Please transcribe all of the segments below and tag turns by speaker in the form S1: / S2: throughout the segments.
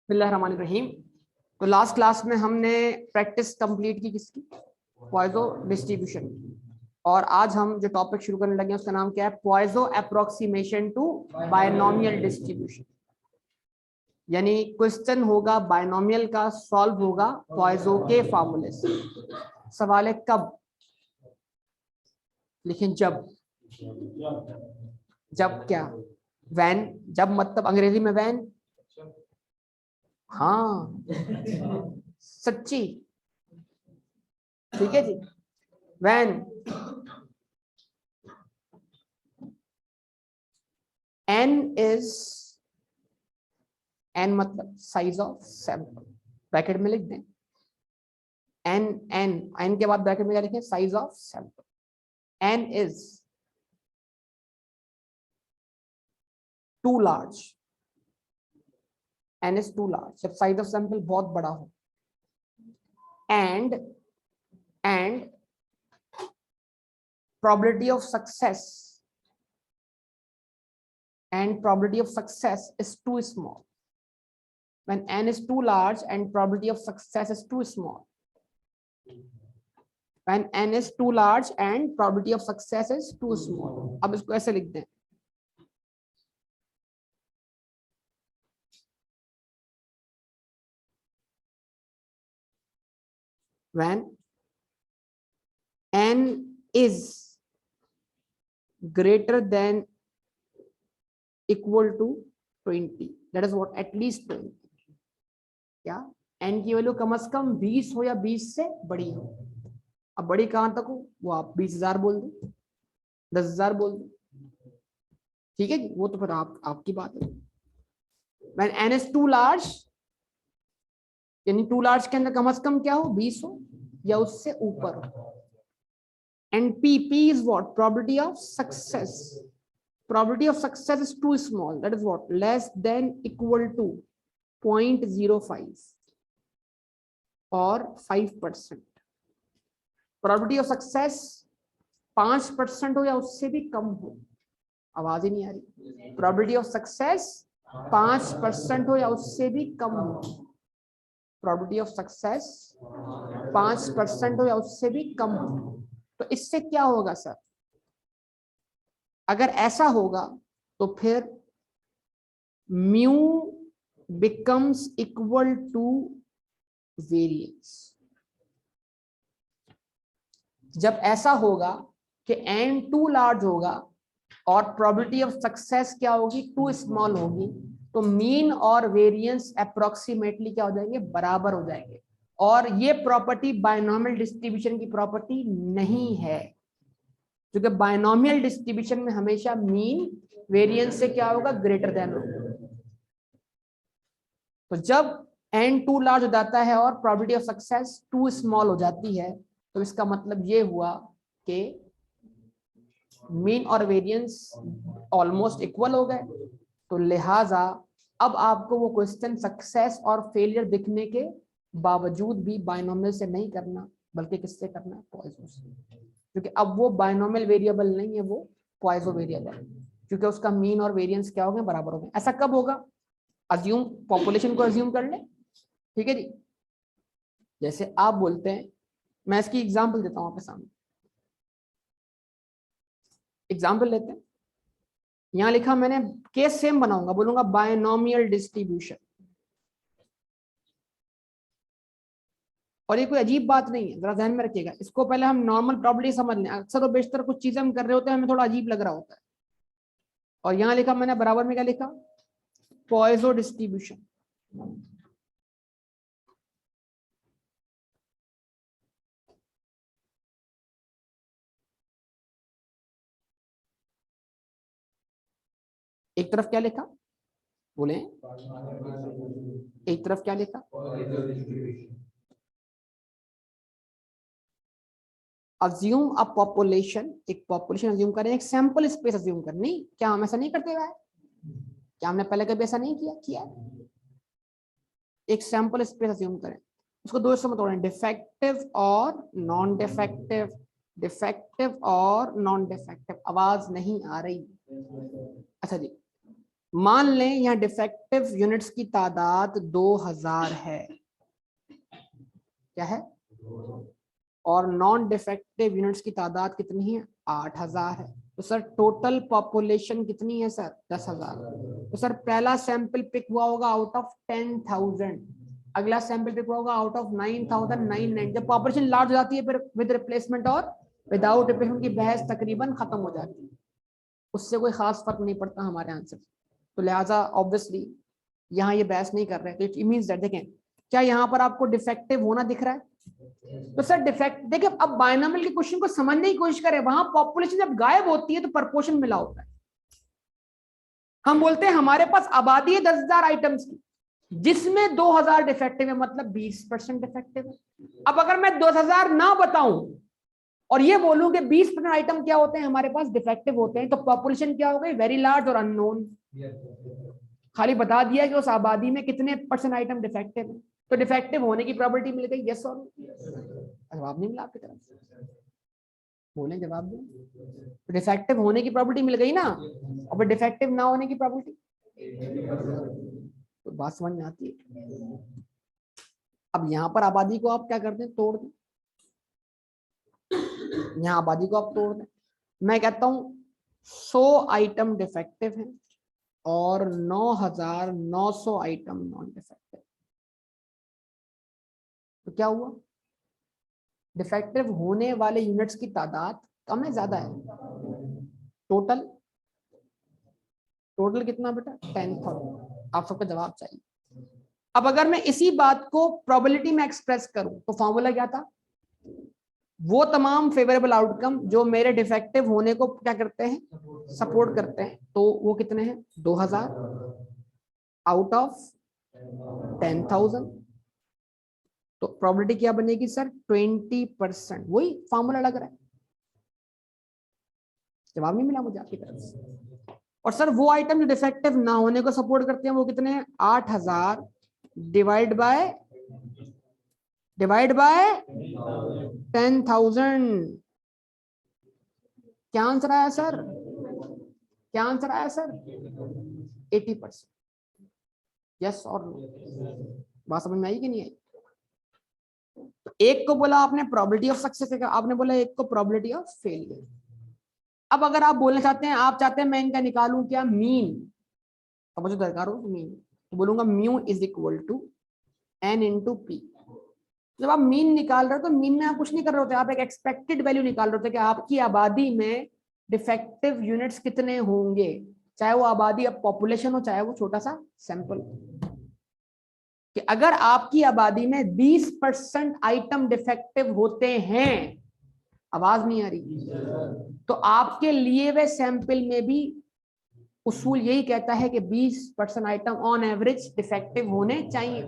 S1: बिस्मिल्लाहिर्रहमानिर्रहीम। तो last class में हमने प्रैक्टिस कंप्लीट की किसकी, पॉइजो डिस्ट्रीब्यूशन की। और आज हम जो टॉपिक शुरू करने लगे हैं उसका नाम क्या है, Poisson approximation to binomial distribution. यानी क्वेश्चन होगा बायनोमियल का, सॉल्व होगा पॉइजो के फार्मूले से। सवाल है कब, लेकिन जब। जब क्या, वैन। जब मतलब अंग्रेजी में वैन। हाँ सच्ची, ठीक है जी। वैन n is, n मतलब साइज ऑफ सैंपल, ब्रैकेट में लिख दें n। n के बाद ब्रैकेट में क्या लिखें, size of sample. n is too large, n is too large जब साइज ऑफ सैंपल बहुत बड़ा हो। and probability of success is too small. When n is too large and probability of success is too small. When n is too large and probability of success is too small. अब इसको ऐसे लिख दें, when n is greater than equal to 20, that is what, at least 20। क्या n की value कम से कम 20 हो या 20 से बड़ी हो। अब बड़ी कहां तक हो, वो आप 20,000 बोल दो, 10,000 बोल दो, ठीक है जी, वो तो फिर आपकी बात है। When n is too large, यानी टू लार्ज के अंदर कम से कम क्या हो, 20 हो या उससे ऊपर हो। And p is what, probability of success। Probability of success is too small, that is what, less than equal to 0.05 or 5%। Probability of success 5% हो या उससे भी कम हो। आवाज ही नहीं आ रही। Probability of success 5% हो या उससे भी कम हो। Probability of success 5% हो या उससे भी कम हो। तो इससे क्या होगा सर, अगर ऐसा होगा तो फिर mu becomes equal to variance. जब ऐसा होगा कि n टू लार्ज होगा और प्रोबेबिलिटी ऑफ सक्सेस क्या होगी, टू स्मॉल होगी, तो मीन और वेरिएंस अप्रोक्सीमेटली क्या हो जाएंगे, बराबर हो जाएंगे। और ये प्रॉपर्टी बायनोमियल डिस्ट्रीब्यूशन की प्रॉपर्टी नहीं है, क्योंकि बायनोमियल डिस्ट्रीब्यूशन में हमेशा मीन वेरिएंस से क्या होगा, ग्रेटर देन होगा। तो जब n टू लार्ज हो जाता है और probability of success too small हो जाती है, तो इसका मतलब ये हुआ कि मीन और वेरिएंस ऑलमोस्ट इक्वल हो गए। तो लिहाजा अब आपको वो क्वेश्चन सक्सेस और फेलियर दिखने के बावजूद भी बायनोमियल से नहीं करना, बल्कि किससे करना है, पॉइजो से। क्योंकि अब वो बायनोमियल वेरिएबल नहीं है, वो पॉइजो वेरिएबल है, क्योंकि उसका मीन और वेरिएंस क्या हो गए, बराबर हो गए। ऐसा कब होगा, अज्यूम, पॉपुलेशन को अज्यूम कर ले, ठीक है जी। जैसे आप बोलते हैं, मैं इसकी एग्जांपल देता हूं आपके सामने। एग्जांपल लेते हैं, यहां लिखा मैंने, केस सेम बनाऊंगा, बोलूंगा बायनोमियल डिस्ट्रीब्यूशन। और ये कोई अजीब बात नहीं है, जरा ध्यान में रखिएगा। इसको पहले हम नॉर्मल प्रोबेबिलिटी समझ लें। अक्सर और बेशतर कुछ चीजें हम कर रहे होते हैं, हमें थोड़ा अजीब लग रहा होता है। और यहां लिखा मैंने, बराबर में क्या लिखा, पॉइजो डिस्ट्रीब्यूशन। एक तरफ क्या लिखा, बोले, एक तरफ क्या लिखा, अज्यूम अ पॉपुलेशन। एक पॉपुलेशन अज्यूम करें, एक सैंपल स्पेस अज्यूम करें। नहीं, क्या हम ऐसा नहीं करते हुआ है, क्या हमने पहले कभी ऐसा नहीं किया। एक सैंपल स्पेस अज्यूम करें, उसको दो हिस्सों में तोड़ें, डिफेक्टिव और नॉन डिफेक्टिव। डिफेक्टिव और नॉन डिफेक्टिव। आवाज नहीं आ रही, अच्छा जी। मान लें यहाँ डिफेक्टिव यूनिट्स की तादाद 2000 है, क्या है, और नॉन डिफेक्टिव यूनिट्स की तादाद कितनी है, 8000 है। तो सर टोटल पॉपुलेशन कितनी है सर, 10,000। तो सर पहला सैंपल पिक हुआ होगा आउट ऑफ 10,000, अगला सैंपल पिक हुआ होगा आउट ऑफ 9,990। जब पॉपुलेशन लार्ज हो जाती है फिर विद रिप्लेसमेंट और विदाउट रिप्लेसमेंट की बहस तकरीबन खत्म हो जाती है, उससे कोई खास फर्क नहीं पड़ता हमारे आंसर। तो लिहाजा ऑब्वियसली यहाँ ये बहस नहीं कर रहे, तो इट मींस दैट, देखें क्या यहाँ पर आपको डिफेक्टिव होना दिख रहा है, तो सर डिफेक्ट देखिए, अब बायनॉमियल के क्वेश्चन को समझने की कोशिश करें, वहां पॉपुलेशन जब गायब होती है तो प्रोपोर्शन मिला होता है। हम बोलते हैं हमारे पास आबादी है 10,000 आइटम्स की, जिसमें 2000 डिफेक्टिव है, मतलब 20% डिफेक्टिव है। अब अगर मैं 2000 ना बताऊं और ये बोलूं कि 20% आइटम क्या होते हैं हमारे पास डिफेक्टिव होते हैं, तो पॉपुलेशन क्या हो गई, वेरी लार्ज और अननोन। खाली बता दिया कि उस आबादी में कितने % आइटम डिफेक्टिव है, तो डिफेक्टिव होने की प्रोबेबिलिटी मिल गई, यस और जवाब नहीं मिला आपकी तरफ से, बोले जवाब दें। तो डिफेक्टिव होने की प्रोबेबिलिटी मिल गई ना, और डिफेक्टिव ना होने की प्रोबेबिलिटी, तो बात समझ में आती है। अब यहां पर आबादी को आप क्या करते हैं, तोड़ दें, यहां आबादी को आप तोड़ दें, मैं कहता हूं 100 आइटम डिफेक्टिव हैं और 9,900 आइटम नॉन डिफेक्टिव। तो क्या हुआ, डिफेक्टिव होने वाले यूनिट्स की तादाद कम है ज्यादा है, टोटल कितना बेटा, 10,000। आप सबका जवाब चाहिए। अब अगर मैं इसी बात को प्रोबेबिलिटी में एक्सप्रेस करूं तो फॉर्मूला क्या था, वो तमाम फेवरेबल आउटकम जो मेरे डिफेक्टिव होने को क्या करते हैं, सपोर्ट करते हैं, तो वो कितने हैं, 2000 आउट ऑफ 10,000। तो प्रोबेबिलिटी क्या बनेगी सर, 20%। वही फॉर्मूला लग रहा है, जवाब नहीं मिला मुझे आपकी तरफ से। और सर वो आइटम जो डिफेक्टिव ना होने को सपोर्ट करते हैं वो कितने हैं, 8000 डिवाइड बाय 10,000। क्या आंसर आया सर, क्या आंसर आया सर, 80%। यस और नो, बात समझ में आई कि नहीं आई। तो एक को बोला आपने प्रोबेबिलिटी ऑफ सक्सेस, आपने बोला एक को प्रोबेबिलिटी ऑफ फेलियर। अब अगर आप बोलना चाहते हैं, आप चाहते हैं मैं इनका निकालूं क्या मीन, तो मुझे दरकार हो मीन, तो बोलूंगा mu is equal to n into P. जब आप मीन निकाल रहे हो तो मीन में आप कुछ नहीं कर रहे होते, आप एक एक्सपेक्टेड वैल्यू निकाल रहे होते कि आपकी आबादी में डिफेक्टिव यूनिट्स कितने होंगे, चाहे वो आबादी अब पॉपुलेशन हो चाहे वो छोटा सा सैंपल। कि अगर आपकी आबादी में 20% आइटम डिफेक्टिव होते हैं, आवाज नहीं आ रही, तो आपके लिए वे सैंपल में भी उसूल यही कहता है कि 20% आइटम ऑन एवरेज डिफेक्टिव होने चाहिए।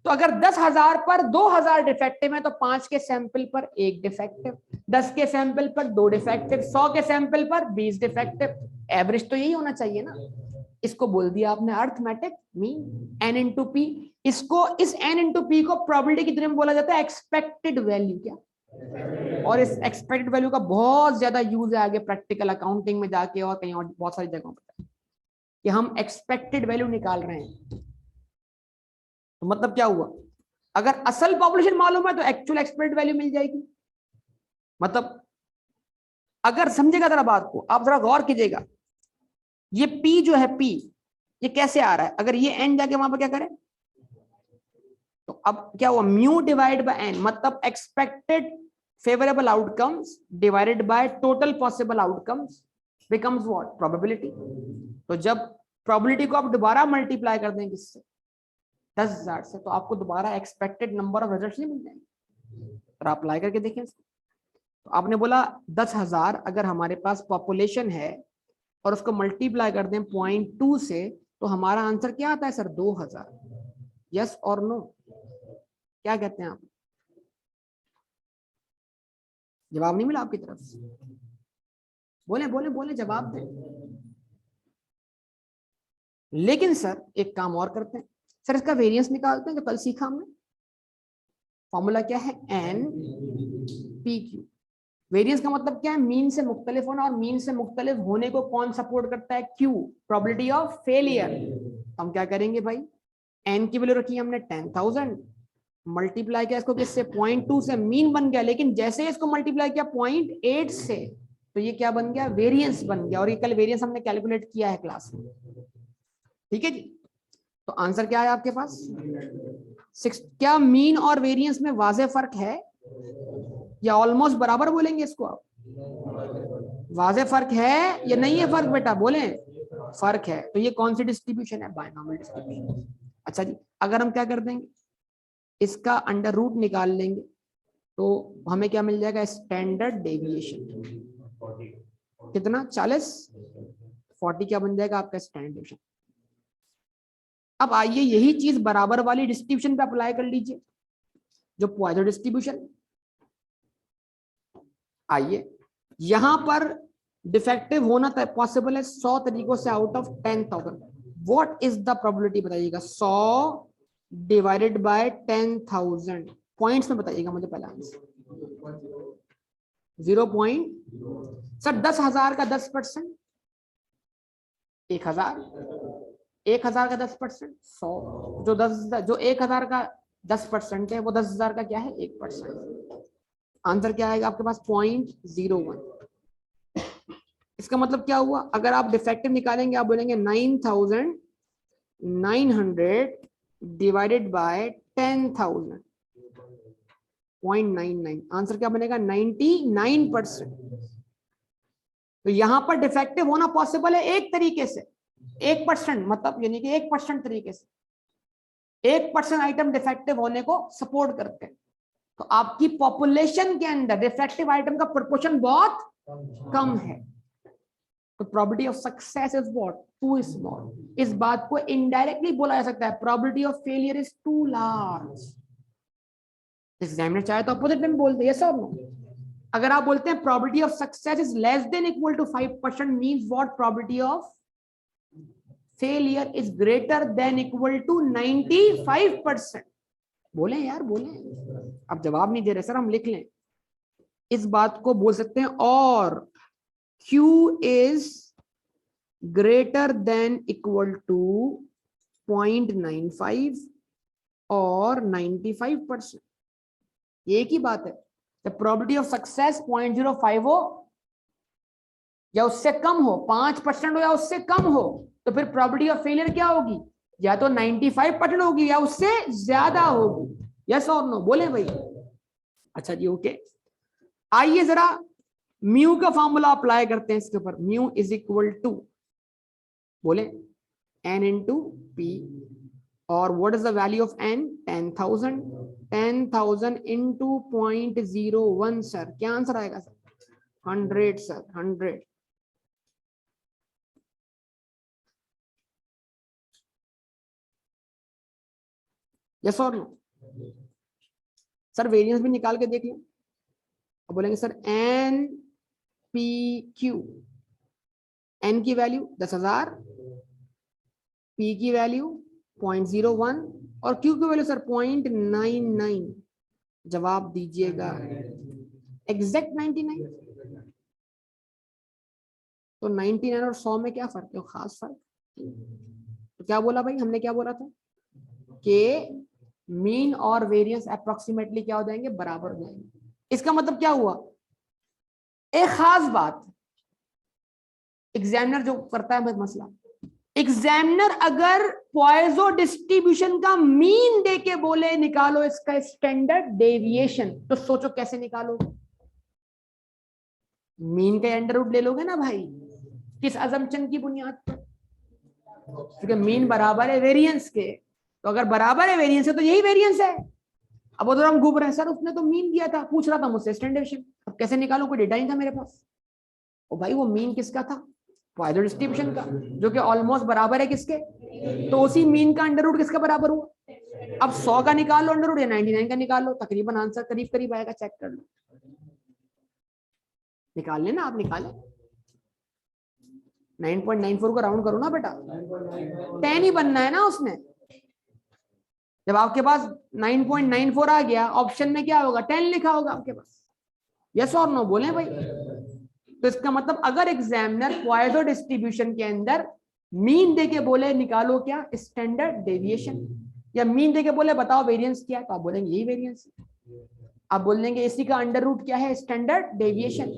S1: तो अगर 10,000 पर 2,000 डिफेक्टिव है तो 5 के सैंपल पर 1 डिफेक्टिव, 10 के सैंपल पर 2 डिफेक्टिव, 100 के सैंपल पर 20 डिफेक्टिव, एवरेज तो यही होना चाहिए ना। इसको बोल दिया आपने arithmetic mean, n into P. इसको, इस n इंटू पी को प्रोबेबिलिटी की दुनिया में बोला जाता है एक्सपेक्टेड वैल्यू। क्या, और इस एक्सपेक्टेड वैल्यू का बहुत ज्यादा यूज है आगे प्रैक्टिकल अकाउंटिंग में जाके और कहीं और बहुत सारी जगहों पर, कि हम एक्सपेक्टेड वैल्यू निकाल रहे हैं। तो मतलब क्या हुआ, अगर असल पॉपुलेशन मालूम है तो एक्चुअल एक्सपेक्टेड वैल्यू मिल जाएगी। मतलब अगर समझेगा जरा बात को, आप जरा गौर कीजिएगा, ये P जो है P, ये कैसे आ रहा है, अगर ये n जाके वहां पर क्या करें, तो अब क्या हुआ, म्यू डिवाइड बाय n, मतलब expected favourable outcomes divided by total possible outcomes becomes what, probability. तो जब प्रोबेबिलिटी को आप दोबारा मल्टीप्लाई कर दें किससे, 10,000 से, तो आपको दोबारा एक्सपेक्टेड नंबर ऑफ रिजल्ट्स नहीं मिल जाएंगे। और आप अप्लाई करके देखें। तो आपने बोला 10,000 अगर हमारे पास पॉपुलेशन है और उसको मल्टीप्लाई कर दें 0.2 से, तो हमारा आंसर क्या आता है सर, 2,000। यस और नो, क्या कहते हैं आप, जवाब नहीं मिला आपकी तरफ से, बोले बोले बोले जवाब दें। लेकिन सर एक काम और करते हैं सर, इसका वेरिएंस निकालते हैं जो कल सीखा हमने। फॉर्मूला क्या है, एन पी क्यू। वेरिएंस का मतलब क्या है? मीन से मुख्तलिफ होना, और मीन से मुख्तलिफ होने को कौन सपोर्ट करता है? Q, probability of failure. हम क्या करेंगे भाई, एन की वैल्यू रखी हमने 10,000, मल्टीप्लाई किया इसको किससे? 0.2 से, मीन बन गया। लेकिन जैसे इसको मल्टीप्लाई किया 0.8 से, तो ये क्या बन गया? वेरिएंस बन गया। और ये कल वेरिएंस हमने कैलकुलेट किया है क्लास में, ठीक है जी। तो आंसर क्या है आपके पास? 6। क्या मीन और वेरिएंस में वाज़ेह फर्क है या ऑलमोस्ट बराबर बोलेंगे इसको आप? वाज़ेह फर्क है या नहीं है फर्क बेटा? बोले फर्क है। तो ये कौन सी डिस्ट्रीब्यूशन है? Binomial distribution. अच्छा जी, अगर हम क्या कर देंगे, इसका अंडर रूट निकाल लेंगे, तो हमें क्या मिल जाएगा? Standard deviation. कितना? 40। 40 क्या बन जाएगा आपका? Standard deviation. अब आइए यही चीज बराबर वाली डिस्ट्रीब्यूशन पे अप्लाई कर लीजिए, जो पॉइजन डिस्ट्रीब्यूशन। आइए, यहां पर डिफेक्टिव होना पॉसिबल है 100 तरीकों से out of 10,000। What is the probability बताइएगा? 100 डिवाइडेड बाय 10,000, पॉइंट्स में बताइएगा मुझे पहला आंसर। 0. सर 10,000 का 10%, 1,000। 1,000 का 10%, 100। जो 1,000 का 10% है, वो 10,000 का क्या है? 1%। आंसर क्या आएगा आपके पास? 0.01। इसका मतलब क्या हुआ? अगर आप डिफेक्टिव निकालेंगे, आप बोलेंगे 9,900 डिवाइडेड बाय 10,000, 0.99। आंसर क्या बनेगा? 99%। तो यहां पर डिफेक्टिव होना पॉसिबल है एक तरीके से, 1%, मतलब यानी कि 1% तरीके से 1% आइटम डिफेक्टिव होने को सपोर्ट करते हैं। तो आपकी पॉपुलेशन के अंदर डिफेक्टिव आइटम का प्रोपोर्शन बहुत कम है, तो probability of success is what? Too small. इस बात को इनडायरेक्टली बोला जा सकता है, probability of failure is too large. Examiner चाहे तो अपोजिट में बोल दे, यस और नो। अगर आप बोलते हैं probability of success is less than equal to 5%, means what? Probability of failure is greater than equal to 95%। बोले यार, बोले। अब जवाब नहीं दे रहे सर, हम लिख लें। इस बात को बोल सकते हैं और Q is greater than equal to 0.95 और 95%। एक ही बात है। The probability of success 0.05 हो या उससे कम हो, 5% हो या उससे कम हो, तो फिर probability of failure क्या होगी? या तो 95% होगी या उससे ज्यादा होगी। यस और नो? बोले भाई। अच्छा जी, ओके। आइए जरा म्यू का फॉर्मूला अप्लाई करते हैं इसके ऊपर। म्यू इज इक्वल टू, बोले, n इंटू पी। और what is the value of n? 10,000। 10,000 इंटू 0.01 सर, क्या आंसर आएगा सर? 100 सर, 100। यस और नो? सर वेरिएंस भी निकाल के देख लें। अब बोलेंगे sir N P Q, N की वैल्यू 10,000, पी की वैल्यू 0.01 और क्यू की वैल्यू सर 0.99। जवाब दीजिएगा। एग्जैक्ट 99। तो 99 और 100 में क्या फर्क है? खास फर्क। तो क्या बोला भाई हमने? क्या बोला था कि मीन और वेरिएंस अप्रोक्सीमेटली क्या हो जाएंगे? बराबर हो जाएंगे। इसका मतलब क्या हुआ? एक खास बात, एग्जामिनर जो करता है मसला, एग्जामिनर अगर पॉइजो डिस्ट्रीब्यूशन का मीन देके बोले निकालो इसका स्टैंडर्ड डेविएशन, तो सोचो कैसे निकालो? मीन का अंडर रूट ले लोगे ना भाई, किस अजम्पशन की बुनियाद पर? क्योंकि मीन बराबर है वेरिएंस के, तो अगर बराबर है वेरिएंस है तो यही वेरिएंस है। अब उधर हम घूम रहे हैं, सर उसने तो मीन दिया था, पूछ रहा था मुझसे स्टैंडर्ड डेविएशन, अब कैसे निकालो? कोई डेटा नहीं था मेरे पास। ओ भाई, वो मीन किसका था? पॉइजो डिस्ट्रीब्यूशन का, जो कि ऑलमोस्ट बराबर है किसके? तो उसी मीन का अंडर रूट किसका बराबर हुआ? अब 100 का निकाल लो अंडर रूट या 99 का निकाल लो, तकरीबन आंसर करीब करीब आएगा। चेक कर लो, निकाल लेना आप, निकाले। 9.94 को राउंड करो ना बेटा, 10 ही बनना है ना उसमें। जब आपके पास 9.94 आ गया, ऑप्शन में क्या होगा? 10 लिखा होगा आपके पास। यस और नो बोले भाई। तो इसका मतलब अगर एग्जामिनर पॉइजो डिस्ट्रीब्यूशन के अंदर मीन देके बोले निकालो क्या स्टैंडर्ड डेविएशन, या मीन देके बोले बताओ वेरिएंस क्या है, तो आप बोलेंगे यही वेरिएंस है। आप बोलेंगे इसी का अंडर रूट क्या है स्टैंडर्ड डेविएशन।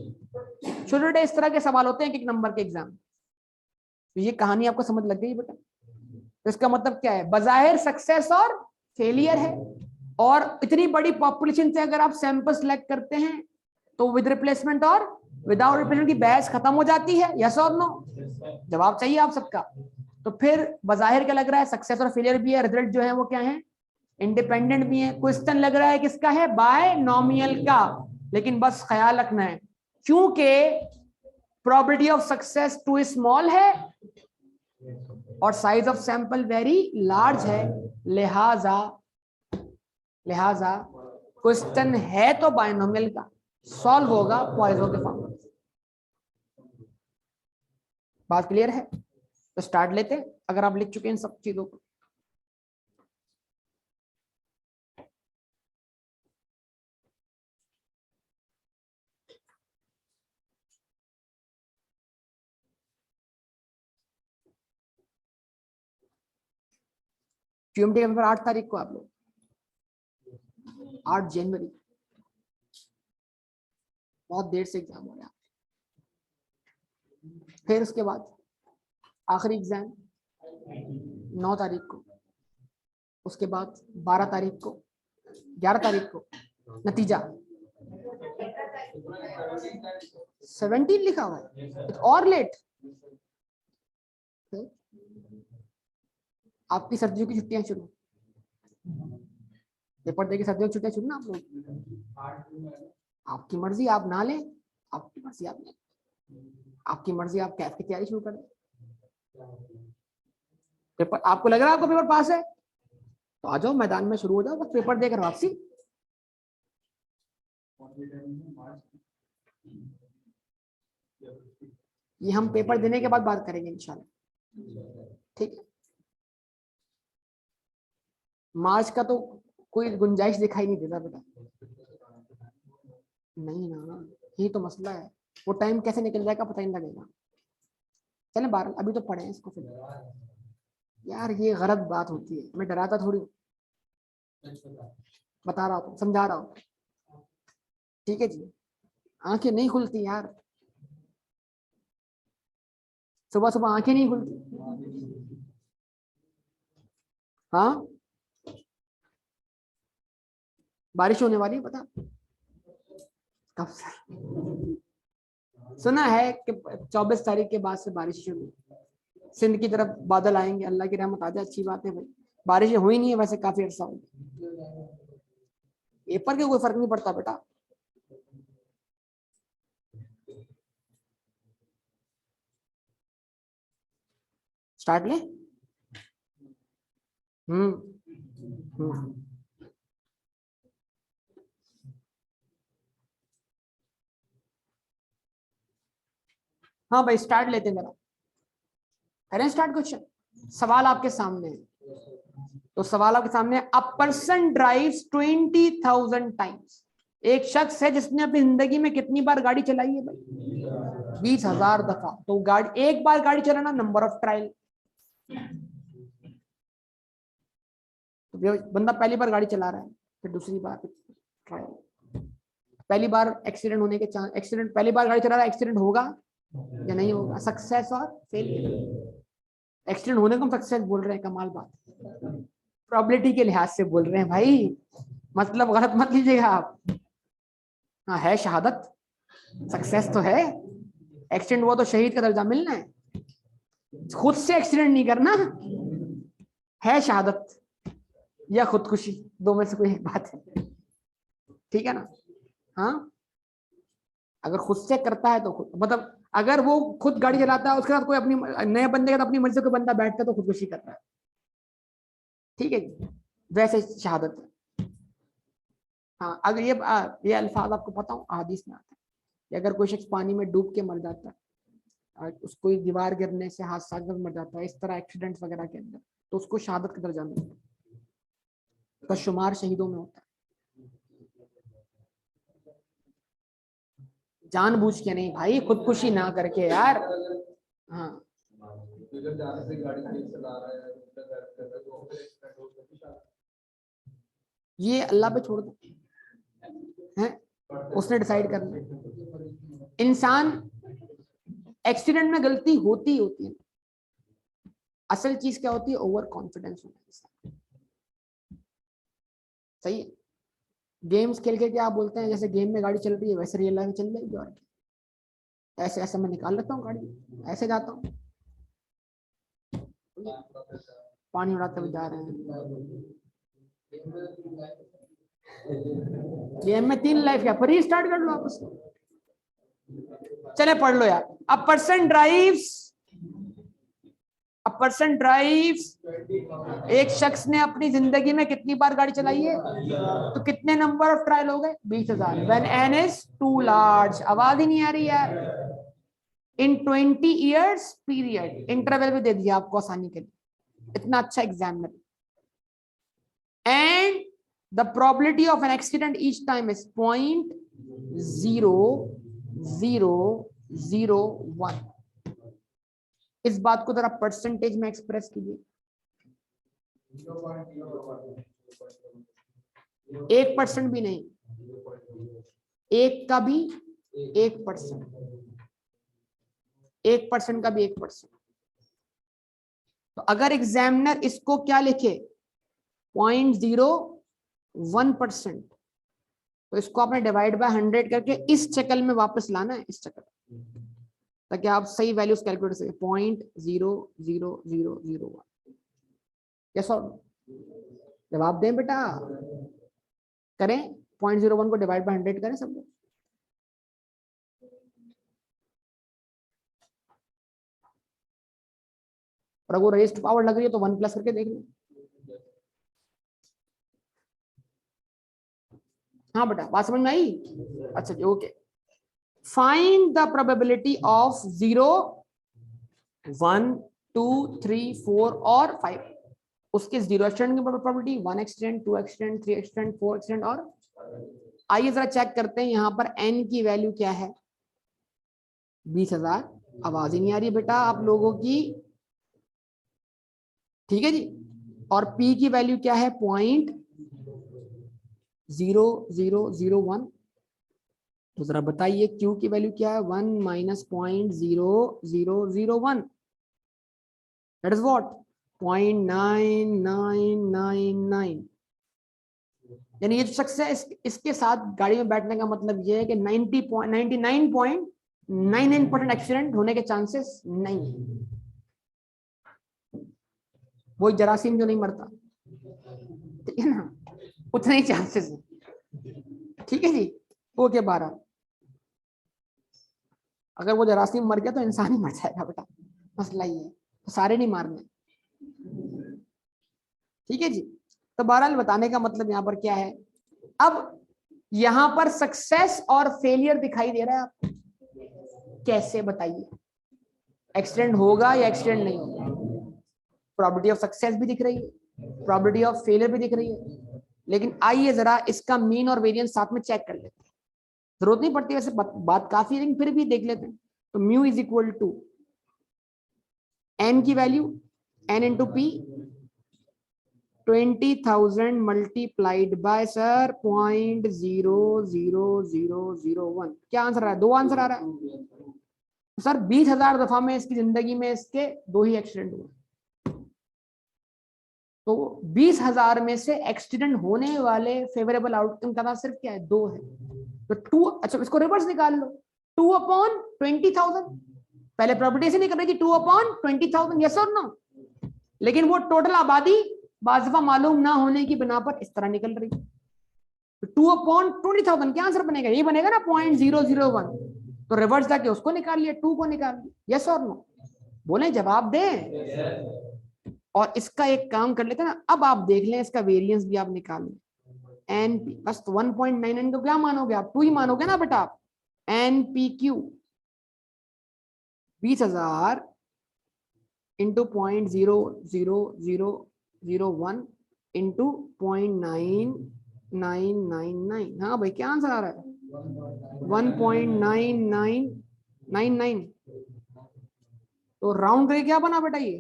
S1: छोटे छोटे इस तरह के सवाल होते हैं एक नंबर के एग्जाम। तो ये कहानी आपको समझ लग गई बेटा। तो इसका मतलब क्या है, बजाहिर सक्सेस और फेलियर है, और इतनी बड़ी पॉपुलेशन से अगर आप सैंपल सेलेक्ट करते हैं तो विद रिप्लेसमेंट और विदाउट रिप्लेसमेंट की बहस खत्म हो जाती है। यस और नो, जवाब चाहिए आप सबका। तो फिर बजाहिर क्या लग रहा है, सक्सेस और फेलियर भी है, रिजल्ट जो है वो क्या है इंडिपेंडेंट भी है। क्वेश्चन लग रहा है किसका है, बायनॉमियल का, लेकिन बस ख्याल रखना है क्योंकि probability of success too small है और size of sample very large है, लिहाजा क्वेश्चन है तो बायनॉमियल का, सॉल्व होगा पॉइजो के फॉर्मूले से। बात क्लियर है? तो स्टार्ट लेते हैं अगर आप लिख चुके हैं इन सब चीजों को। क्यूएमटी का पेपर 8 तारीख को आप लोग, 8 जनवरी, बहुत देर से एग्जाम हो रहा है। फिर उसके बाद आखिरी एग्जाम 9 तारीख को, उसके बाद 12 तारीख को, 11 तारीख को नतीजा। 17 लिखा हुआ है और लेट। आपकी सर्दियों की छुट्टियां शुरू, पेपर देके सर्दियों की छुट्टियां शुरू ना आप लोग। आपकी मर्जी आप ना लें, आपकी मर्जी आप लें, आपकी मर्जी आप कैफ की तैयारी शुरू करें। पेपर आपको लग रहा है आपको पेपर पास है तो आ जाओ मैदान में, शुरू हो जाओ, बस पेपर देकर वापसी। ये हम पेपर देने के बाद बात करेंगे इंशाल्लाह, ठीक है। मार्च का तो कोई गुंजाइश दिखाई नहीं देता बेटा, नहीं ना, यही तो मसला है। वो टाइम कैसे निकल जाएगा पता ही नहीं लगेगा। चले 12 अभी तो पढ़े हैं इसको फिर। यार ये गलत बात होती है, मैं डराता थोड़ी, बता रहा हूँ समझा रहा हूँ, ठीक है जी। आंखें नहीं खुलती यार, सुबह सुबह आंखें नहीं खुलती। हाँ बारिश होने वाली है पता कब से, सुना है कि 24 तारीख के बाद से बारिश शुरू, सिंध की तरफ बादल आएंगे, अल्लाह की रहमत आ जाए अच्छी बात है भाई। बारिश हुई नहीं है वैसे काफी अर्सा हो गया, पेपर के कोई फर्क नहीं पड़ता बेटा। स्टार्ट ले। हम्म। हाँ भाई स्टार्ट लेते हैं जरा, करें स्टार्ट। क्वेश्चन सवाल आपके सामने है, तो सवाल आपके सामने है, अ पर्सन ड्राइव्स 20,000 टाइम्स। एक शख्स है जिसने अपनी जिंदगी में कितनी बार गाड़ी चलाई है भाई, 20,000 दफा। तो गाड़ी एक बार गाड़ी चलाना नंबर ऑफ ट्रायल। तो बंदा पहली बार गाड़ी चला रहा है, फिर दूसरी बार ट्रायल। पहली बार एक्सीडेंट होने के चांस, एक्सीडेंट पहली बार गाड़ी चला रहा है, एक्सीडेंट होगा या नहीं होगा, सक्सेस और फेलियर। एक्सीडेंट होने को हम सक्सेस बोल रहे हैं, कमाल बात, प्रोबेबिलिटी के लिहाज से बोल रहे हैं भाई, मतलब गलत मत लीजिएगा आप। हाँ है शहादत, सक्सेस तो है, एक्सीडेंट हुआ तो शहीद का दर्जा मिलना है, खुद से एक्सीडेंट नहीं करना है शहादत या खुदकुशी, दो में से कोई एक बात है, ठीक है ना। हाँ अगर खुद से करता है तो खुद, मतलब अगर वो खुद गाड़ी चलाता है उसके साथ कोई अपनी नए बंदे का, तो अपनी मर्जी से कोई बंदा बैठता है तो खुदकुशी करता है, ठीक है जी, वैसे शहादत है। हाँ अगर ये अल्फाज आपको पता हो हदीस में आता है कि अगर कोई शख्स पानी में डूब के मर जाता है, उसको दीवार गिरने से हादसा मर जाता है, इस तरह एक्सीडेंट्स वगैरह के अंदर, तो उसको शहादत का दर्जा मिलता है, उसका शुमार शहीदों में होता है। जानबूझ के नहीं भाई, खुदकुशी ना करके यार। हाँ ये अल्लाह पे छोड़ दो, है उसने डिसाइड करना। इंसान एक्सीडेंट में गलती होती होती है, असल चीज क्या होती है, ओवर कॉन्फिडेंस होना। सही है। गेम्स खेल के क्या आप बोलते हैं, जैसे गेम में गाड़ी चल रही है वैसे रियल लाइफ में चल जाएगी, और ऐसे ऐसे मैं निकाल लेता हूँ गाड़ी, ऐसे जाता हूँ, पानी उड़ाते हुए जा रहे हैं। गेम में 3 लाइफ, क्या पर स्टार्ट कर लो आपस में। चले पढ़ लो यार। अ पर्सन ड्राइव्स, एक शख्स ने अपनी जिंदगी में कितनी बार गाड़ी चलाई है, तो कितने नंबर ऑफ ट्रायल हो गए, 20,000। When N is too large, आवाज ही नहीं आ रही यार। इन 20 ईयर्स पीरियड, इंटरवल भी दे दिया आपको आसानी के लिए, इतना अच्छा examiner. And the probability of an accident each time is 0.0001। इस बात को जरा परसेंटेज में एक्सप्रेस कीजिए। 1% भी नहीं, एक का भी 1%, 1% का भी 1%। तो अगर एग्जामिनर इसको क्या लिखे 0.01%, तो इसको आपने डिवाइड बाय 100 करके इस शक्ल में वापस लाना है, इस शक्ल, ताकि आप सही वैल्यूज कैलकुलेट कर सके। 0.0001। कैसा जवाब दें बेटा, करें 0.01 को डिवाइड बाय 100 करें सब लोग। और अगर रेस्ट पावर लग रही है तो 1 प्लस करके देख लो। हाँ बेटा बात समझ में आई? अच्छा जी okay. Find the probability of 0, 1, 2, 3, 4 और 5। उसके 0 एक्सीडेंट की probability, 1 accident, 2 accident, 3 accident, 4 accident और। आइए जरा चेक करते हैं यहाँ पर n की वैल्यू क्या है, 20,000। आवाज ही नहीं आ रही बेटा आप लोगों की, ठीक है जी। और p की वैल्यू क्या है, 0.0001। तो जरा बताइए q की वैल्यू क्या है, 1 माइनस 0.0001, दैट इज व्हाट 0.9999। यानी ये जो शख्स है इसके साथ गाड़ी में बैठने का मतलब ये है कि 99.99% एक्सीडेंट होने के चांसेस नहीं है। वो जरासीम जो नहीं मरता, ठीक है ना, उतने ही चांसेस है, ठीक है जी। ओके 12। अगर वो जरासीम मर गया तो इंसान ही मर जाएगा बेटा, मसला ये है, तो सारे नहीं मारने, ठीक है जी। तो बहरहाल बताने का मतलब यहाँ पर क्या है, अब यहाँ पर सक्सेस और फेलियर दिखाई दे रहा है आपको, कैसे बताइए, एक्सीडेंट होगा या एक्सीडेंट नहीं होगा। प्रोबेबिलिटी ऑफ सक्सेस भी दिख रही है, प्रोबेबिलिटी ऑफ फेलियर भी दिख रही है। लेकिन आइए जरा इसका मीन और वेरिएंस साथ में चेक कर लेते हैं, जरूरत नहीं पड़ती वैसे, बात काफी है लेकिन फिर भी देख लेते हैं। तो mu is equal to n की value, n into p, 20,000 multiplied by sir 0.00001। क्या आंसर आ रहा है, 2 आंसर आ रहा है सर। 20,000 दफा में इसकी जिंदगी में इसके 2 ही एक्सीडेंट हुए, तो 20,000 में से एक्सीडेंट होने वाले फेवरेबल आउटकम का सिर्फ क्या है, 2 है। तो 2, अच्छा इसको रिवर्स निकाल लो, 2/20,000। पहले प्रॉपर्टी से नहीं कर रही थी, 2/20,000, यस और नो। लेकिन वो टोटल आबादी बाजफा मालूम ना होने की बिना पर इस तरह निकल रही। तो 2/20,000 क्या आंसर बनेगा, ये बनेगा ना 0.001। तो रिवर्स जाके उसको निकाल लिया, 2 को निकाल लिया, यस और नो, बोले जवाब दें। और इसका एक काम कर लेते हैं ना, अब आप देख लें इसका वेरिएंस भी आप निकाल लें। एन पी बस 1.99 को क्या मानोगे आप, 2 ही मानोगे ना बेटा आप। N P Q 20,000 into 0.00001 into 0.9999। हाँ भाई क्या आंसर आ रहा है, 1.9999। तो राउंड करके क्या बना बेटा ये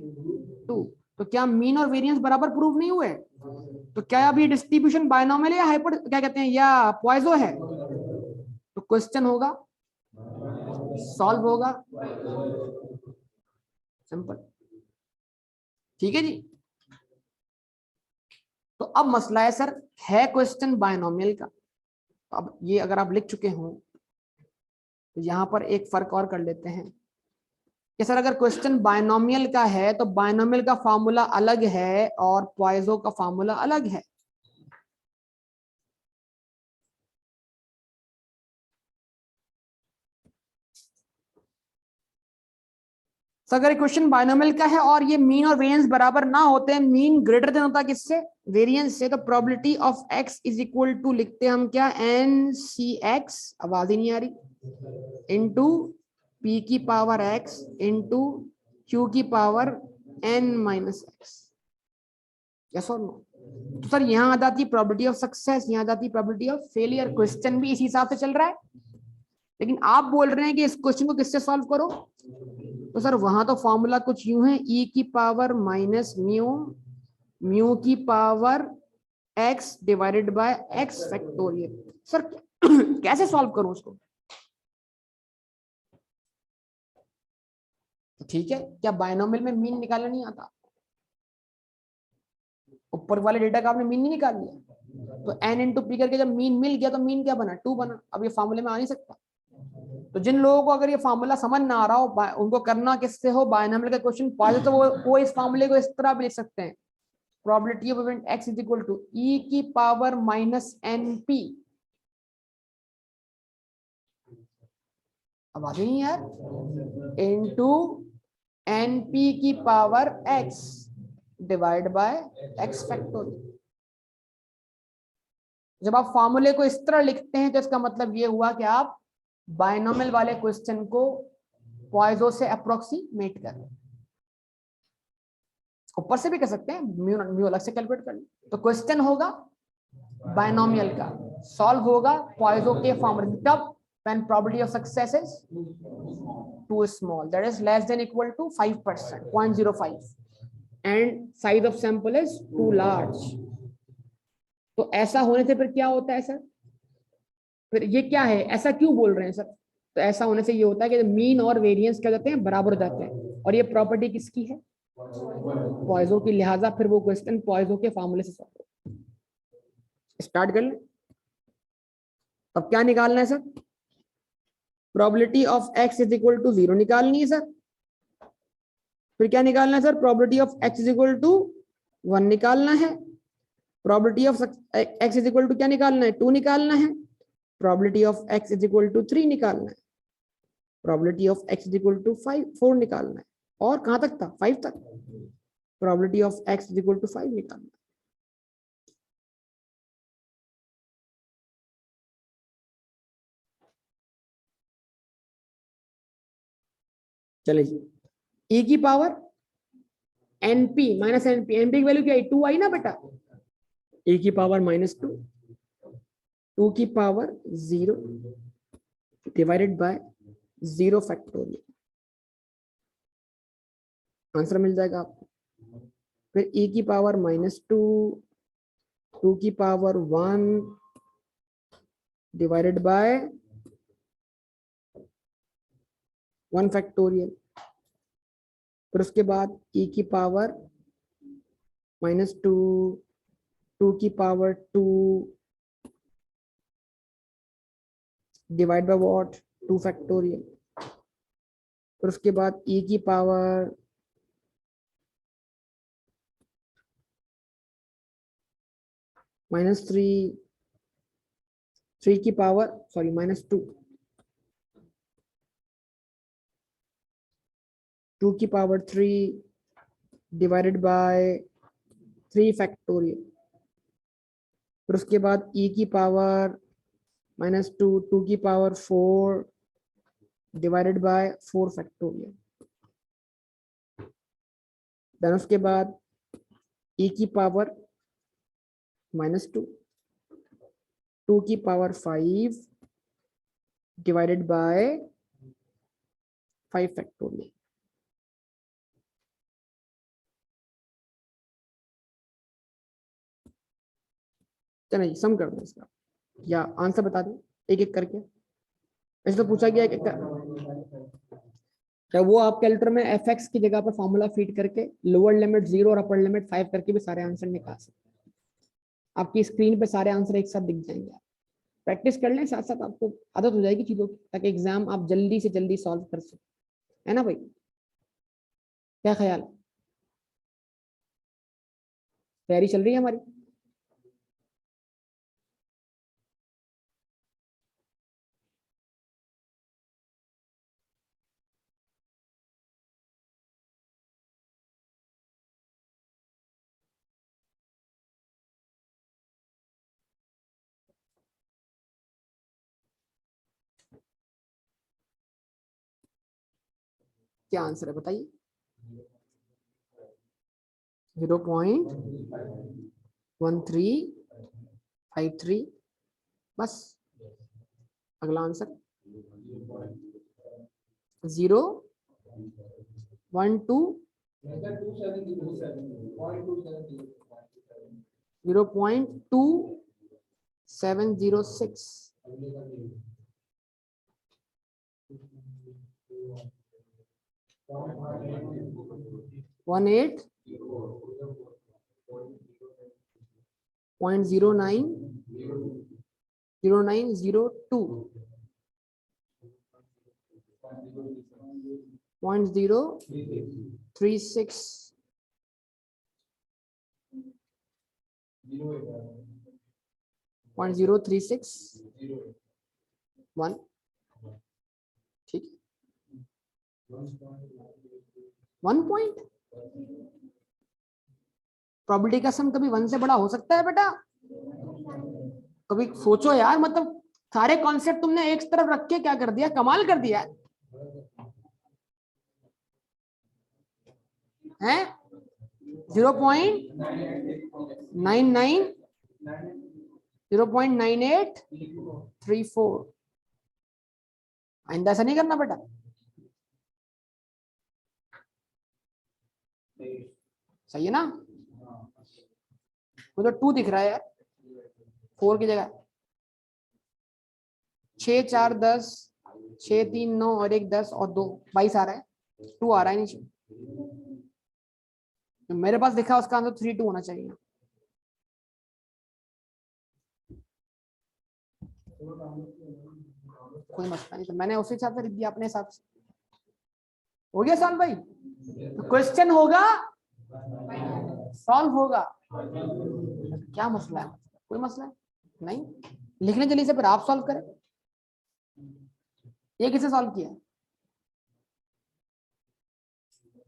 S1: 2। तो क्या मीन और वेरिएंस बराबर प्रूव नहीं हुए? तो क्या अब ये डिस्ट्रीब्यूशन बायनॉमियल या हाइपर क्या कहते हैं या पॉइजो है? तो क्वेश्चन होगा, सॉल्व होगा, सिंपल। ठीक है जी। तो अब मसला है सर, है क्वेश्चन बायनॉमियल का। अब ये अगर आप लिख चुके हो तो यहां पर एक फर्क और कर लेते हैं कि सर अगर क्वेश्चन बायनॉमियल का है तो बायनॉमियल का फार्मूला अलग है और पॉइजो का फार्मूला अलग है। तो अगर क्वेश्चन बायनोमियल का है और ये मीन और वेरिएंस बराबर ना होते हैं, मीन ग्रेटर देन होता है किससे? वेरिएंस से, तो probability of X is equal to लिखते हैं हम क्या, एन सी एक्स, आवाज ही नहीं आ रही, इंटू पी की पावर एक्स इंटू क्यू की power N minus X. Yes और नो? तो सर यहाँ आ जाती प्रोबेबिलिटी ऑफ सक्सेस, यहाँ आ जाती प्रोबेबिलिटी ऑफ फेलियर। क्वेश्चन भी इसी हिसाब से चल रहा है, लेकिन आप बोल रहे हैं कि इस क्वेश्चन को किससे सॉल्व करो? तो सर वहां तो फॉर्मूला कुछ यूं है, ई की पावर माइनस म्यू, म्यू की power x divided by x factorial. Sir कैसे सॉल्व करूं उसको? ठीक है, क्या बायनोमियल में मीन निकालना नहीं आता? ऊपर वाले डेटा का आपने मीन नहीं निकाल लिया, तो एन इंटू पी करके जब मीन मिल गया तो मीन क्या बना, 2 बना। अब ये फॉर्मूले में आ नहीं सकता। तो जिन लोगों को अगर ये फार्मूला समझ ना आ रहा हो, उनको करना किससे हो, बायनोमियल का क्वेश्चन पाए तो वो इस फार्मूले को इस तरह भी लिख सकते हैं, probability of event x is equal to e की पावर माइनस एन पी। अब आ गई यार, इनटू एन पी की power x divide by x factorial. जब आप फॉर्मूले को इस तरह लिखते हैं तो इसका मतलब ये हुआ कि आप बायनोमियल वाले क्वेश्चन को पॉइजो से अप्रोक्सीमेट कर रहे हैं। ऊपर से भी कर सकते हैं, म्यू म्यू अलग से कैलकुलेट कर लें। तो क्वेश्चन होगा बायनोमियल का, सॉल्व होगा पॉइजो के फॉर्मूले तब when probability of success is too small, that is less than equal to 5%, 0.05, and size of sample is too large। तो ऐसा होने से फिर क्या होता है सर? फिर ये क्या है, ऐसा क्यों बोल रहे हैं सर? तो ऐसा होने से ये होता है कि मीन और वेरिएंस क्या जाते हैं, बराबर हो जाते हैं, और ये प्रॉपर्टी किसकी है? पॉइजो की। लिहाजा फिर वो क्वेश्चन पॉइजो के फॉर्मूले से सॉल्व। स्टार्ट कर लें। अब क्या निकालना है sir? Probability of x is equal to 0 निकालनी है सर। फिर क्या निकालना है sir? Probability of x is equal to 1 निकालना है। Probability of x is equal to क्या निकालना है? 2 निकालना है। Probability of x is equal to 3 निकालना है। Probability of x is equal to 4 निकालना है। और कहां तक था? 5 तक। Probability of x is equal to 5 निकालना है। चलिए, e की power np minus np, np की वैल्यू क्या है? 2 आई ना बेटा। e की पावर माइनस 2, 2 की power 0 divided by 0 factorial. Answer मिल जाएगा आपको। फिर e की पावर माइनस 2, 2 की पावर 1 डिवाइडेड बाय 1 फैक्टोरियल। फिर उसके बाद e की पावर माइनस 2, 2 की power 2 divide by what, 2 factorial. फिर उसके बाद e की पावर माइनस 3, 3 की पावर सॉरी माइनस 2, 2 की पावर 3 डिवाइडेड बाय 3 फैक्टोरियल। फिर उसके बाद e की पावर माइनस 2, 2 की power 4 divided by 4 factorial. Then उसके बाद e की पावर माइनस 2, 2 की पावर 5 डिवाइडेड बाय 5 फैक्टोरियल। चलिए सम कर दो इसका, या आंसर बता दें एक एक करके। ऐसे तो पूछा गया कि तो वो आप कैलकुलेटर में एफ एक्स की जगह पर फॉर्मूला फीड करके लोअर लिमिट 0 और अपर लिमिट 5 करके भी सारे आंसर निकाल सकते हैं। आपकी स्क्रीन पे सारे आंसर एक साथ दिख जाएंगे। प्रैक्टिस कर लें, साथ साथ आपको आदत हो जाएगी चीजों की, ताकि एग्जाम आप जल्दी से जल्दी सॉल्व कर सकें, है ना भाई? क्या ख्याल, तैयारी चल रही है हमारी? क्या आंसर है बताइए? 0.1353 बस। अगला आंसर 0.2706। 18.0902 0.036 0.036 ठीक है। 1 पॉइंट। प्रोबेबिलिटी का सम कभी 1 से बड़ा हो सकता है बेटा? कभी सोचो यार, मतलब सारे कॉन्सेप्ट तुमने एक तरफ रख के क्या कर दिया, कमाल कर दिया है। 0.99 0.9834। आइंदा ऐसा नहीं करना बेटा। सही है ना? मुझे 2 दिख रहा है यार 4 की जगह। 6 4 10, 6 3 9 और 1 10 और 2 22 आ रहा है। 2 आ रहा है नीचे, तो मेरे पास दिखा उसका आंसर 3 2 होना चाहिए। कोई मसला नहीं, तो मैंने उसी हिसाब से लिख दिया अपने हिसाब से। हो गया सॉल्व भाई? क्वेश्चन होगा सॉल्व होगा, क्या मसला है? कोई मसला है नहीं। लिखने जल्दी से, फिर आप सॉल्व करें। ये किसे सॉल्व किया?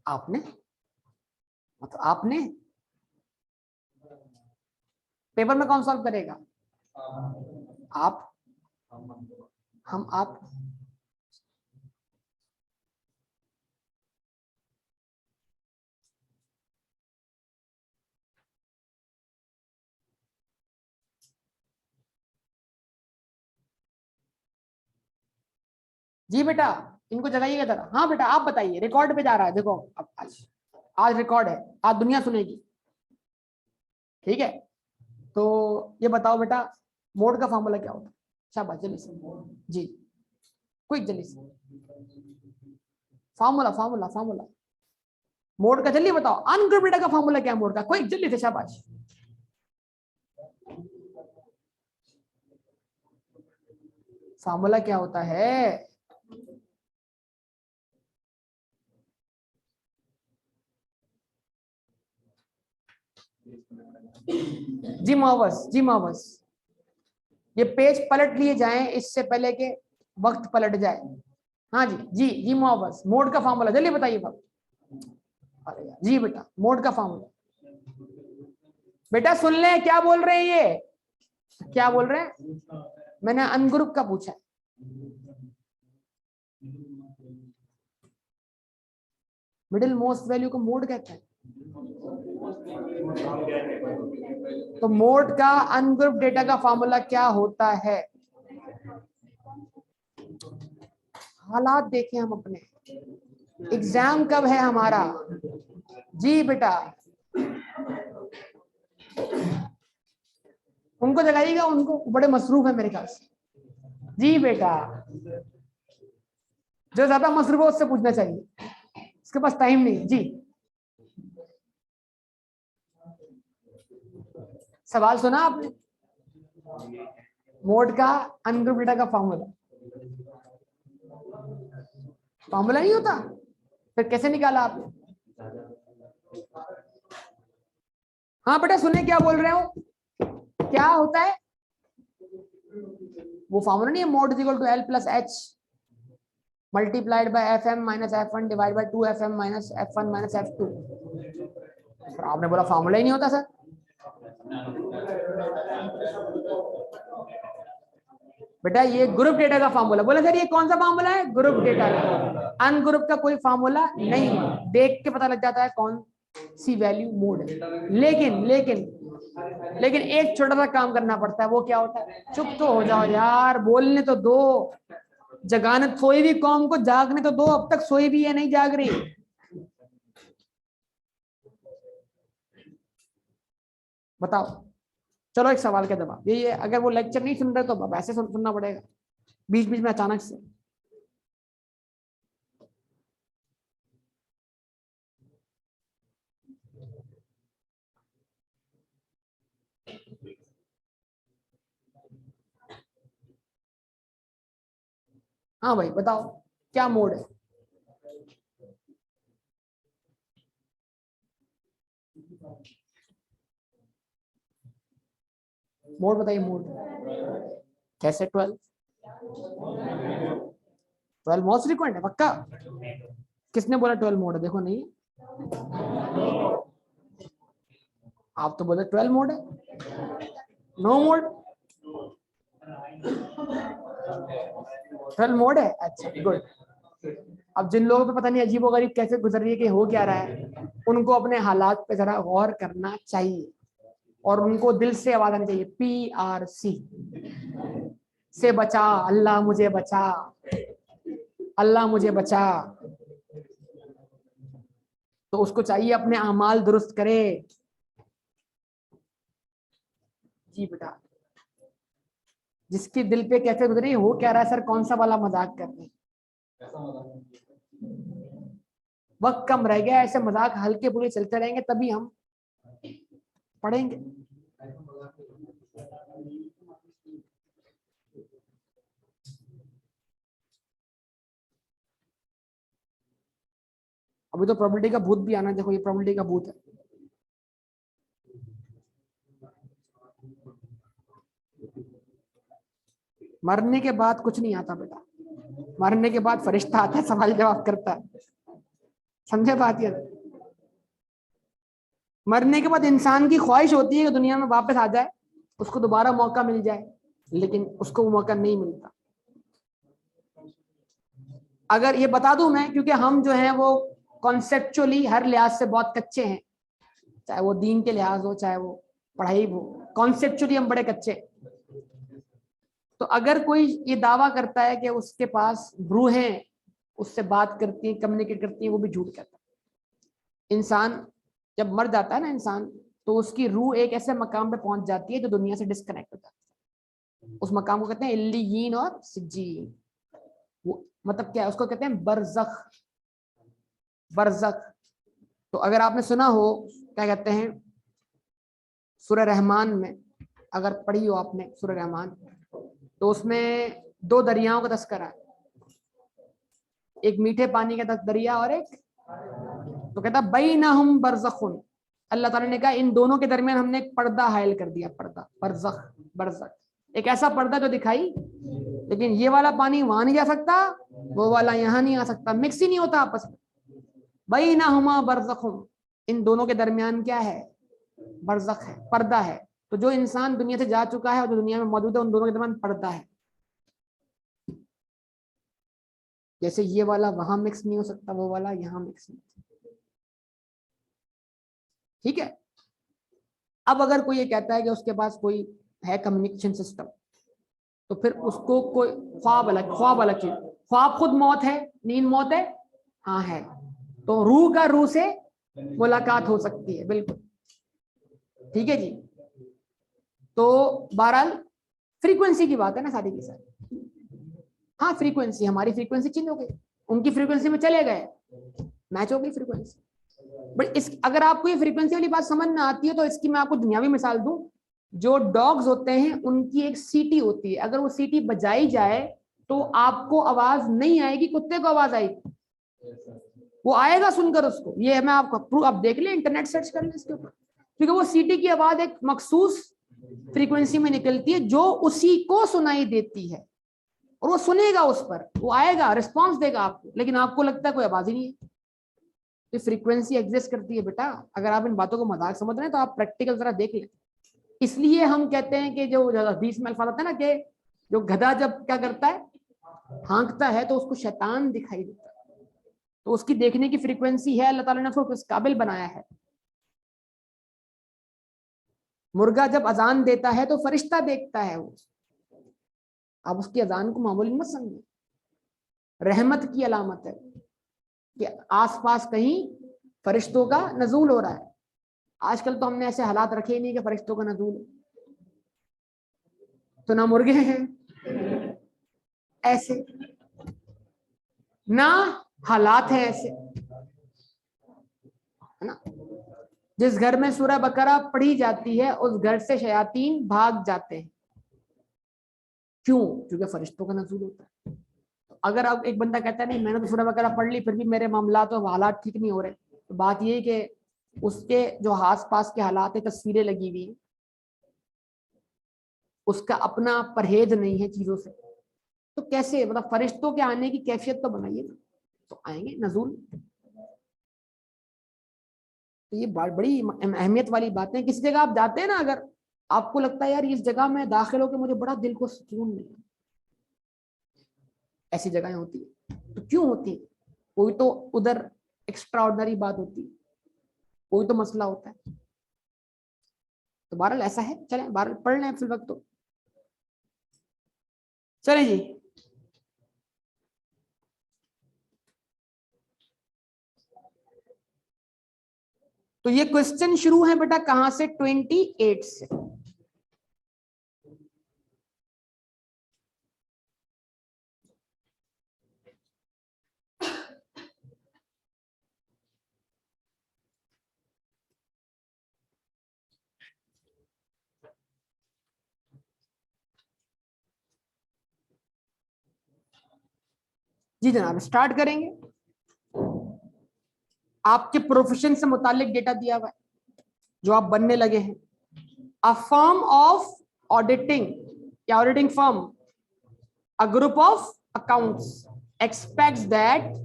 S1: आपने, मतलब आपने। पेपर में कौन सॉल्व करेगा? आप, हम, आप। जी बेटा, इनको जगाइएगा जरा। हाँ बेटा आप बताइए, रिकॉर्ड पे जा रहा है देखो। अब आज रिकॉर्ड है, आज दुनिया सुनेगी। ठीक है, तो ये बताओ बेटा, मोड का फॉर्मूला क्या होता है? शाबाश, जल्दी से जी, क्विक जल्दी से। फॉर्मूला फॉर्मूला फॉर्मूला मोड का जल्दी बताओ। अनग्रुप डेटा का फॉर्मूला क्या है मोड का? क्विक जल्दी से, शाबाश। फॉर्मूला क्या होता है? जी मोहब्बस, जी मोहब्बस, ये पेज पलट लिए जाएं इससे पहले के वक्त पलट जाए। हाँ जी जी जी मोहब्बस, मोड का फॉर्मूला जल्दी बताइए बाबू। अरे यार जी बेटा, मोड का फॉर्मूला। बेटा सुन ले, क्या बोल रहे हैं ये, क्या बोल रहे हैं? मैंने अनग्रुप का पूछा है। मिडिल मोस्ट वैल्यू को मोड कहते हैं। तो मोड का अनग्रुप डेटा का फॉर्मूला क्या होता है? हालात देखें हम अपने। एग्जाम कब है हमारा? जी बेटा, उनको जगाइएगा, उनको बड़े मसरूफ है मेरे ख्याल से। जी बेटा, जो ज्यादा मसरूफ है उससे पूछना चाहिए, उसके पास टाइम नहीं है। जी सवाल सुना आपने? मोड का अनग्रुप डेटा का फॉर्मूला, फॉर्मूला नहीं होता, फिर कैसे निकाला आपने? हाँ बेटा सुने क्या बोल रहे हो, क्या होता है वो फॉर्मूला नहीं है, mode is equal to L plus H multiplied by F M minus F one divide by 2fm minus f1 minus f2। आपने बोला फॉर्मूला ही नहीं होता सर। बेटा ये ग्रुप डेटा का फार्मूला, बोला सर ये कौन सा फार्मूला है? ग्रुप डेटा का। अनग्रुप का कोई फार्मूला नहीं, देख के पता लग जाता है कौन सी वैल्यू मोड है। लेकिन लेकिन लेकिन एक छोटा सा काम करना पड़ता है, वो क्या होता है? चुप तो हो जाओ यार, बोलने तो दो, जगाने सोई भी कौम को जागने तो दो, अब तक सोई भी है नहीं जाग रही। बताओ, चलो एक सवाल का जवाब ये अगर वो लेक्चर नहीं सुन रहे तो अब ऐसे सुनना पड़ेगा बीच बीच में अचानक से। हाँ भाई बताओ क्या मोड है? मोड बताइए, मोड कैसे? 12 मोस्ट फ्रीक्वेंट है पक्का? किसने बोला 12 मोड है? देखो नहीं, आप तो बोले 12 मोड है। नो मोड, 12 मोड है। अच्छा गुड। अब जिन लोगों पे पता नहीं अजीबोगरीब कैसे गुजर रही है कि हो क्या रहा है, उनको अपने हालात पे जरा गौर करना चाहिए और उनको दिल से आवाज आनी चाहिए, PRC से बचा, अल्लाह मुझे बचा, अल्लाह मुझे बचा। तो उसको चाहिए अपने अमाल दुरुस्त करे। जी बेटा, जिसके दिल पे कैसे गुजरी, हो क्या रहा है सर, कौन सा वाला मजाक कर रहे हैं? वक्त कम रह गया, ऐसे मजाक हल्के बुरे चलते रहेंगे तभी हम पढ़ेंगे। अभी तो प्रोबेबिलिटी का भूत भी आना, देखो ये प्रोबेबिलिटी का भूत है। मरने के बाद कुछ नहीं आता बेटा, मरने के बाद फरिश्ता आता है, सवाल जवाब करता है, समझे बात? ये मरने के बाद इंसान की ख्वाहिश होती है कि दुनिया में वापस आ जाए, उसको दोबारा मौका मिल जाए, लेकिन उसको वो मौका नहीं मिलता। अगर ये बता दूं मैं, क्योंकि हम जो है वो कॉन्सेप्चुअली हर लिहाज से बहुत कच्चे हैं, चाहे वो दीन के लिहाज हो चाहे वो पढ़ाई हो, कॉन्सेप्चुअली हम बड़े कच्चे। तो अगर कोई ये दावा करता है कि उसके पास रूहें उससे बात करती हैं, कम्युनिकेट करती हैं, वो भी झूठ कहता है। इंसान जब मर जाता है ना इंसान, तो उसकी रूह एक ऐसे मकाम पे पहुंच जाती है जो दुनिया से डिस्कनेक्ट हो जाती है। उस मकाम को कहते हैं इल्लीयीन और सिज्जीन। वो मतलब क्या है, उसको कहते हैं बरज़ख। बरज़ख तो अगर आपने सुना हो, क्या कहते हैं, सूरह रहमान में अगर पढ़ी हो आपने सूरह रहमान, तो उसमें दो दरियाओं का तस्करा है, एक मीठे पानी का दरिया और एक, तो कहता बैनहुम बरज़खुन। अल्लाह ताला ने कहा इन दोनों के दरमियान हमने एक पर्दा हायल कर दिया, पर्दा, बरज़ख, बरज़ख, एक ऐसा पर्दा जो दिखाई, लेकिन ये वाला पानी वहां नहीं जा सकता, वो वाला यहाँ नहीं आ सकता, मिक्स ही नहीं होता आपस में। बैनहुमा बरज़खुन, इन दोनों के दरमियान क्या है? बरज़ख है, पर्दा है। तो जो इंसान दुनिया से जा चुका है और जो दुनिया में मौजूद है, उन दोनों के दरमियान पर्दा है। जैसे ये वाला वहां मिक्स नहीं हो सकता, वो वाला यहाँ मिक्स नहीं। ठीक है। अब अगर कोई ये कहता है कि उसके पास कोई है कम्युनिकेशन सिस्टम, तो फिर उसको कोई ख्वाब अलग चीज, ख्वाब खुद मौत है, नींद मौत है, हाँ है, तो रूह का रूह से मुलाकात हो सकती है, बिल्कुल ठीक है जी। तो बहरहाल फ्रीक्वेंसी की बात है ना सारी की सारी। हाँ फ्रीक्वेंसी, हमारी फ्रीक्वेंसी चेंज हो गई, उनकी फ्रीक्वेंसी में चले गए, मैच हो गई फ्रीक्वेंसी। बट इस अगर आपको ये फ्रीक्वेंसी वाली बात समझ में आती है तो इसकी मैं आपको दुनियावी मिसाल दूं। जो डॉग्स होते हैं उनकी एक सीटी होती है, अगर वो सीटी बजाई जाए तो आपको आवाज नहीं आएगी, कुत्ते को आवाज आएगी, वो आएगा सुनकर उसको। ये मैं आपको आप देख लें, इंटरनेट सर्च कर लें इसके ऊपर, क्योंकि वो सीटी की आवाज एक मखसूस फ्रीक्वेंसी में निकलती है जो उसी को सुनाई देती है, और वो सुनेगा, उस पर वो आएगा, रिस्पॉन्स देगा आपको, लेकिन आपको लगता है कोई आवाज ही नहीं है। तो फ्रीक्वेंसी एग्जिस्ट करती है बेटा। अगर आप इन बातों को मजाक समझ रहे हैं तो आप प्रैक्टिकल जरा देख लें। इसलिए हम कहते हैं कि जो हदीस में अल्फाज आता है ना कि जो गधा जब क्या करता है, हाँकता है, तो उसको शैतान दिखाई देता है, तो उसकी देखने की फ्रीक्वेंसी है, अल्लाह ताला ने उसको किस काबिल बनाया है। मुर्गा जब अजान देता है तो फरिश्ता देखता है वो, आप उसकी अजान को मामूली मत समझिए, रहमत की अलामत है कि आसपास कहीं फरिश्तों का नजूल हो रहा है। आजकल तो हमने ऐसे हालात रखे ही नहीं कि फरिश्तों का नजूल, तो ना मुर्गे हैं ऐसे, ना हालात है ऐसे, है ना। जिस घर में सूरह बकरा पढ़ी जाती है उस घर से शयातीन भाग जाते हैं। क्यों? क्योंकि फरिश्तों का नजूल होता है। तो अगर अब एक बंदा कहता है नहीं मैंने तो सूरह बकरा पढ़ ली फिर भी मेरे मामला तो हालात ठीक नहीं हो रहे, तो बात ये है कि उसके जो आस पास के हालात है, तस्वीरें लगी हुई, उसका अपना परहेज नहीं है चीजों से, तो कैसे मतलब फरिश्तों के आने की कैफियत तो बनाइए ना, तो आएंगे नजूल। तो ये बड़ी अहमियत वाली बात है। किसी जगह आप जाते हैं ना, अगर आपको लगता है यार इस जगह में दाखिल होकर मुझे बड़ा दिल को सुकून मिला, ऐसी जगहें होती है। तो क्यों होती है? कोई तो उधर एक्स्ट्रा ऑर्डिनरी बात होती है, कोई तो मसला होता है। तो बहरहाल ऐसा है, चलें बहरहाल पढ़ लें फिल वक्त तो। चलें जी, तो ये क्वेश्चन शुरू है बेटा कहां से? 28 से। जी जनाब स्टार्ट करेंगे। आपके प्रोफेशन से मुतालिक डेटा दिया हुआ है जो आप बनने लगे हैं। अ फर्म ऑफ ऑडिटिंग या auditing firm, a group of accounts expects that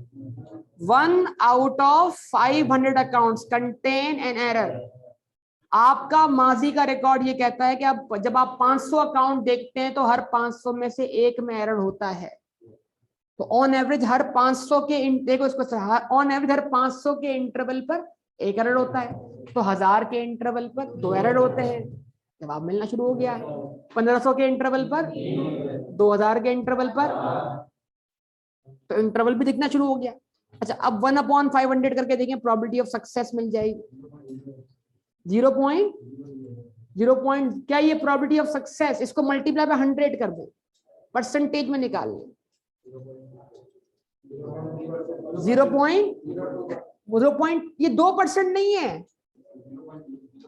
S1: 1 out of 500 accounts contain an error। आपका माजी का रिकॉर्ड ये कहता है कि आप जब आप 500 अकाउंट देखते हैं तो हर 500 में से एक में एरर होता है। तो ऑन एवरेज हर 500 के देखो इसको, ऑन एवरेज हर 500 के इंटरवल पर एक एरर होता है, तो 1000 के इंटरवल पर 2 एरर होते हैं। जवाब मिलना शुरू हो गया। 1500 के इंटरवल पर, 2000 के इंटरवल पर, तो इंटरवल भी दिखना शुरू हो गया। अच्छा अब 1/500 करके देखें, प्रोबेबिलिटी ऑफ सक्सेस मिल जाएगी 0.0 क्या ये प्रोबेबिलिटी ऑफ सक्सेस, इसको मल्टीप्लाई बाय 100 कर दो, परसेंटेज में निकाल लो। 0.0 ये 2% नहीं है,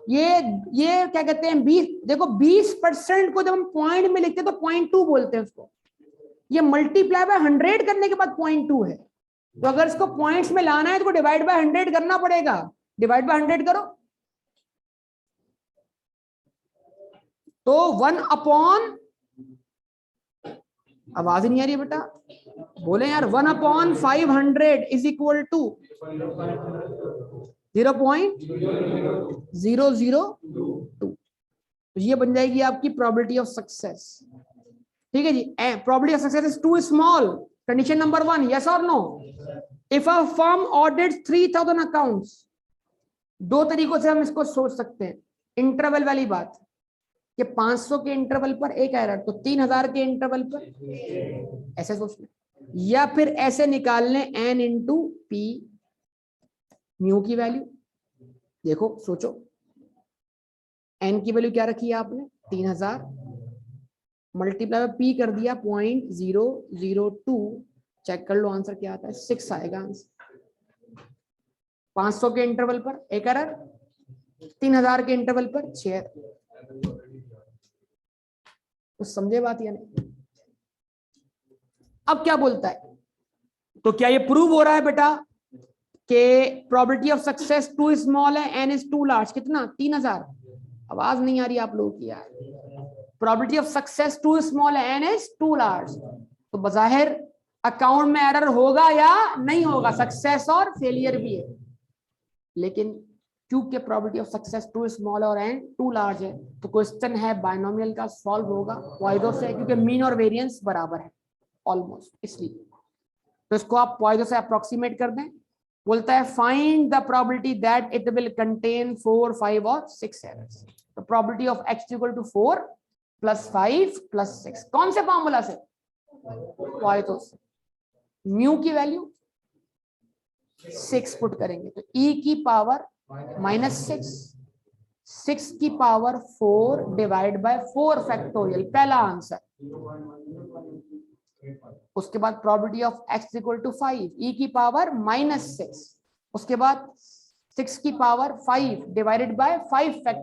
S1: ये क्या कहते हैं 20, देखो 20% को जब हम पॉइंट में लिखते हैं तो 0.2 बोलते हैं उसको। ये मल्टीप्लाई बाय 100 करने के बाद 0.2 है, तो अगर इसको पॉइंट्स में लाना है तो डिवाइड बाय 100 करना पड़ेगा। डिवाइड बाय 100 करो तो 1/, आवाज ही नहीं आ रही बेटा, बोले यार 1/500 इज इक्वल टू 0.002। तो ये बन जाएगी आपकी प्रोबेबिलिटी ऑफ सक्सेस। ठीक है जी, probability of success is too small. Condition number 1, yes और no. If a firm audits 3000 accounts, दो तरीकों से हम इसको सोच सकते हैं। इंटरवल वाली बात कि 500 के इंटरवल पर एक एरर, तो 3000 के इंटरवल पर, ऐसे सोचना। या फिर ऐसे निकाल लें n इंटू पी, म्यू की वैल्यू देखो, सोचो n की वैल्यू क्या रखी है आपने 3000, मल्टीप्लाई पी कर दिया 0.002, चेक कर लो आंसर क्या आता है, 6 आएगा आंसर। 500 के इंटरवल पर एक एरर, 3000 के इंटरवल पर 6। तो समझे बात या नहीं? अब क्या बोलता है, तो क्या ये प्रूव हो रहा है बेटा कि probability of success too small है, एन इज टू लार्ज, कितना 3000। आवाज नहीं आ रही आप लोगों की यार। Probability of success too small है, एन इज टू लार्ज, तो बजाहिर अकाउंट में एरर होगा या नहीं होगा, सक्सेस और फेलियर भी है, लेकिन क्योंकि probability of success too small और एन टू लार्ज है, तो क्वेश्चन है बायनोमियल का, सॉल्व होगा पॉइजो से, क्योंकि मीन और वेरिएंस बराबर है ऑलमोस्ट, इसलिए तो इसको आप पॉइजो से अप्रोक्सीमेट कर दें। बोलता है find the probability that it will contain 4, 5 और 6 एरर्स। तो probability of x equal to 4 plus 5 plus 6, कौन से फॉर्मूला से, पॉइजो से। म्यू की वैल्यू 6 पुट करेंगे तो e की पावर -6, 6 की पावर 4 डिवाइड बाय 4 फैक्टोरियल, पहला आंसर। उसके बाद probability of x equal to 5, e की पावर -6, उसके बाद 6 की पावर 5 डिवाइडेड बाय 5 फैक्टोरियल।